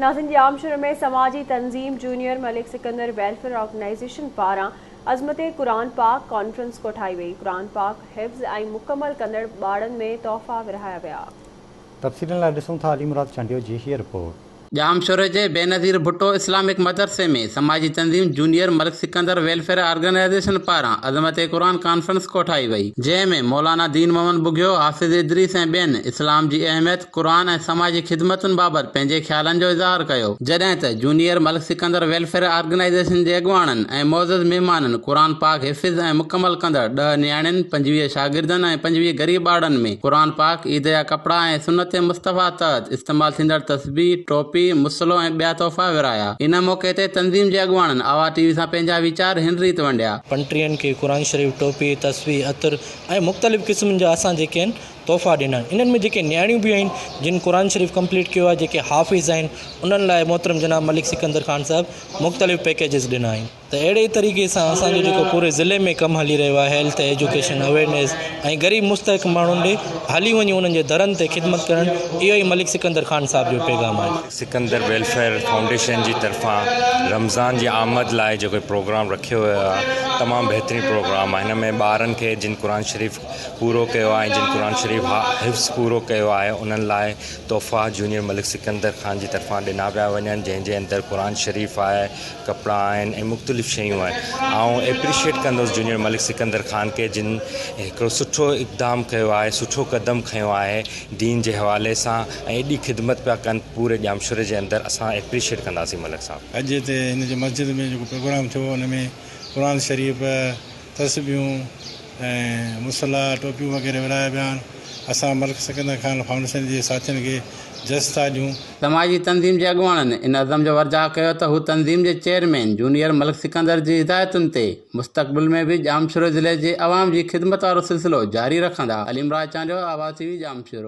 नाज़रीन, जामशोर में समाजी तंजीम junior Malik Sikandar welfare organization पारां अज़मत कुरान पाक कॉन्फ्रेंस कोठाई वई। कुरान पाक हिफ्ज़ ऐं मुकम्मल कंदड़ ॿारनि में तोहफ़ा विरहाया विया। तफ़सीलन लाइ ॾिसूं था अली मुराद चंडियो जी हीअ रिपोर्ट। जामशोर जे बेनज़ीर भुट्टो इस्लामिक मदरसे में समाजी तंजीम junior Malik Sikandar welfare organization पारां अज़मत कुरान कॉन्फ्रेंस कोठाई वई, जंहिंमें मौलाना दीन मोहम्मद बुघियो, हाफ़िज़ इदरीस ऐं ॿियनि इस्लाम जी अहमियत, कुरान ऐं समाजी ख़िदमतुनि बाबति पंहिंजे ख़्यालनि जो इज़हार कयो। जॾहिं त junior Malik Sikandar welfare organization जे अॻुवाणनि ऐं मोअज़्ज़ज़ महिमाननि कुरान पाक हिफ़्ज़ ऐं मुकमल कंदड़ 10 नियाणियुनि, 25 शागिर्दनि ऐं 25 ग़रीब ॿारनि में कुरान पाक, ईद जा कपड़ा ऐं सुन्नत मुस्तफ़ा तहत इस्तेमाल थींदड़ तस्बीह, टोपी, मुसलो ऐं ॿिया तोहफ़ा विरहाया। इन मौक़े ते तंज़ीम जे अॻुवाणनि आवा टीवी सां पंहिंजा वीचार हिन रीत वंडिया। पंटीहनि खे कुरान शरीफ़, टोपी, तस्बीह, अतर ऐं मुख़्तलिफ़ क़िस्मनि जा असां जेके आहिनि तोहफ़ा ॾिना आहिनि। इन्हनि में जेके नियाणियूं बि आहिनि जिन कुरान शरीफ़ कंप्लीट कयो आहे, जेके हाफ़िज़ आहिनि, उन्हनि लाइ मोहतरम जनाब मलिक सिकंदर ख़ान साहब मुख़्तलिफ़ पैकेजिस ॾिना आहिनि। त अहिड़े तरीक़े सां असांजो जेको पूरे ज़िले में कमु हली रहियो आहे, हेल्थ, एजुकेशन, अवेयरनेस ऐं ग़रीब मुस्तहिक़ माण्हुनि ॾे हली वञी उन्हनि जे दरनि ते ख़िदमत करणु, इहो ई मलिक सिकंदर ख़ान साहब जो पैगाम आहे। सिकंदर वेलफेयर फाउंडेशन जी तरफ़ां रमज़ान जी आमद लाइ जेको प्रोग्राम रखियो वियो आहे, तमामु बहितरीनु प्रोग्राम आहे। हिन में ॿारनि खे जिन कुरान शरीफ़ पूरो कयो आहे, जिन कुरान शरीफ़ हिफ्ज़ पूरो कयो आहे, उन्हनि लाइ तोहफ़ा जूनियर मलिक सिकंदर ख़ान जी तरफ़ां ॾिना पिया वञनि, जंहिंजे अंदरि कुरान शरीफ़ आहे, कपिड़ा आहिनि ऐं मुख़्तलिफ़ शयूं आहिनि। ऐं एप्रिशिएट कंदुसि जूनियर मलिक सिकंदर ख़ान खे जिन हिकिड़ो सुठो इक़दाम कयो आहे, सुठो क़दम खयो आहे दीन जे हवाले सां ऐं एॾी ख़िदमत पिया कनि पूरे जामशोर जे अंदरि। असां एप्रिशिएट कंदासीं मलिक साहब। अॼु हिते हिन जे मस्जिद में जेको प्रोग्राम थियो, हुन में कुरान शरीफ़, तस्बीहूं ऐं मुसला, टोपियूं वग़ैरह विरहाया विया आहिनि। असां मलिक सिकंदर ख़ान फाउंडेशन जे साथियुनि खे जज़ था ॾियूं। समाजी तंज़ीम जे अॻुवाणनि इन अज़म जो वर्जा कयो त हू तंज़ीम जे चेयरमैन जूनियर मलिक सिकंदर जी हिदायतुनि ते मुस्तक़बिल में बि जामशोर ज़िले जे अवाम जी ख़िदमत वारो सिलसिलो जारी रखंदा। अली मुराद चांडियो, आवाज़ टीवी, जामशोर।